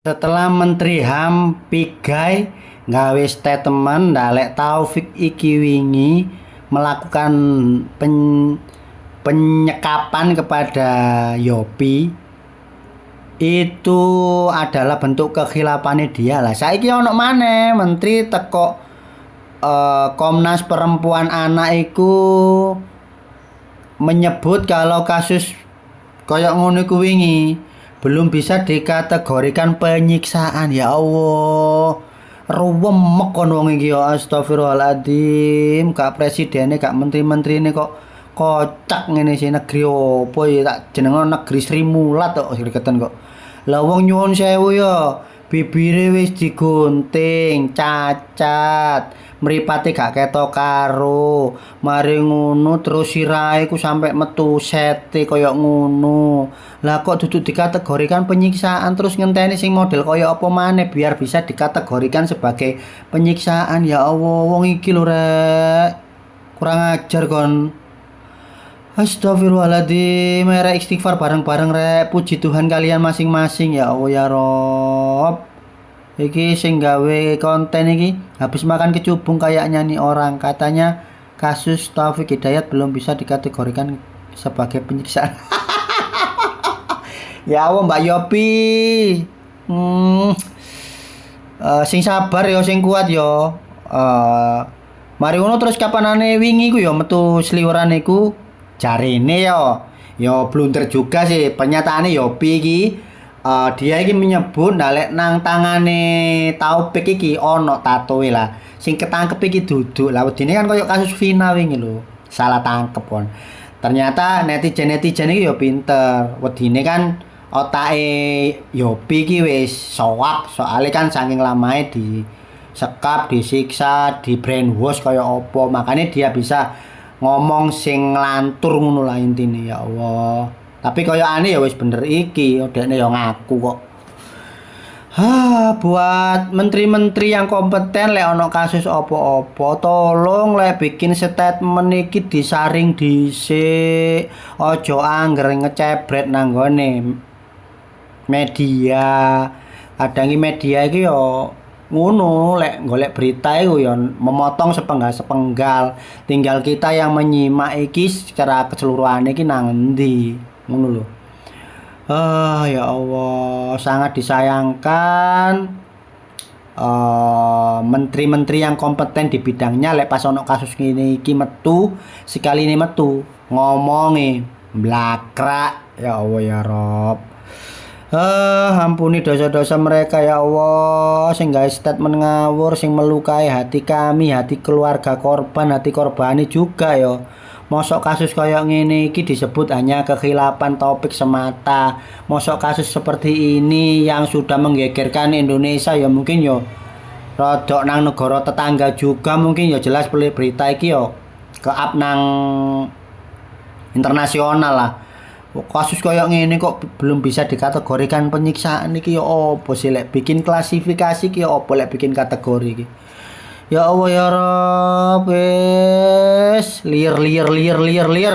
Setelah Menteri HAM Pigai nggawe statement ndalek Taufik iki wingi melakukan penyekapan kepada Yopi, itu adalah bentuk kekhilafannya dia lah. Saiki ono maneh menteri teko Komnas Perempuan Anak iku menyebut kalau kasus koyok ngono iku wingi belum bisa dikategorikan penyiksaan. Ya Allah, ruwemek kon wong iki ya, astagfirullahaladzim. Kak presiden, kak menteri-menteri ini kok kocak ngene sih. Negeri opo ya, tak jenengan negeri Sri Mulat kok sriketen kok. Lah wong nyuwun sewu ya, bibire wis digunting, cacat, mripate gak ketok karo. Mari ngono terus sirahe ku sampe metu sete kaya ngono. Lah kok duduk dikategorikan penyiksaan, terus ngenteni sing model kaya apa maneh biar bisa dikategorikan sebagai penyiksaan. Ya Allah, wong iki lho rek. Kurang ajar kon. Astagfirullahaladzim, rek istighfar bareng-bareng rek. Puji Tuhan kalian masing-masing ya Allah ya Rob. Iki sing gawe konten iki habis makan kecubung kayak nyanyi orang. Katanya kasus Taufik Hidayat belum bisa dikategorikan sebagai penyiksaan. Ya Allah Mbak Yopi. Sing sabar yo, sing kuat yo. Mari ngono terus kapanane wingi ku yo metu sliweran iku jarine yo blunder juga sih pernyataane Yopi iki. Dia iki menyebut ndalek nang tangane Taufik iki ono tatoe lah. Sing ketangkep iki duduk. Lah wedine kan koyo kasus Vina wingi lho. Salah tangkep kon. Ternyata netizen-netizen iki yo pinter. Wedine kan otake Yopi iki wis soak, soalnya kan saking lamae disekap, disiksa, di brainwash kaya apa. Makanya dia bisa ngomong sing nglantur ngono lah intine ya Allah. Tapi kaya aneh ya wis bener iki, dekne ya ngaku kok. Buat menteri-menteri yang kompeten lek ono kasus apa-apa, tolong lek bikin statement iki disaring dhisik. Aja angger ngecebret nang gone media. Kadang media iki ya ngono, lek golek berita iku ya memotong sepenggal-sepenggal. Tinggal kita yang menyimak iki secara keseluruhan iki nang endi. Ngono lho. Ya Allah, sangat disayangkan menteri-menteri yang kompeten di bidangnya lek pas ono kasus ngene iki metu, sekali ini metu ngomongi blakrak. Ya Allah ya Rob. Ampuni dosa-dosa mereka ya Allah, sing gawe statement ngawur sing melukai hati kami, hati keluarga korban, hati korbani juga ya. Mosok kasus kaya ngene iki disebut hanya kekhilafan Taufik semata. Mosok kasus seperti ini yang sudah menggegerkan Indonesia ya mungkin ya rodok nang negara tetangga juga mungkin ya jelas berita iki ya ke-up nang internasional lah. Kasus kaya ngene kok belum bisa dikategorikan penyiksaan iki ya opo sih lek bikin klasifikasi iki ya opo lek bikin kategori iki. Ya Allah ya Rabb, liar.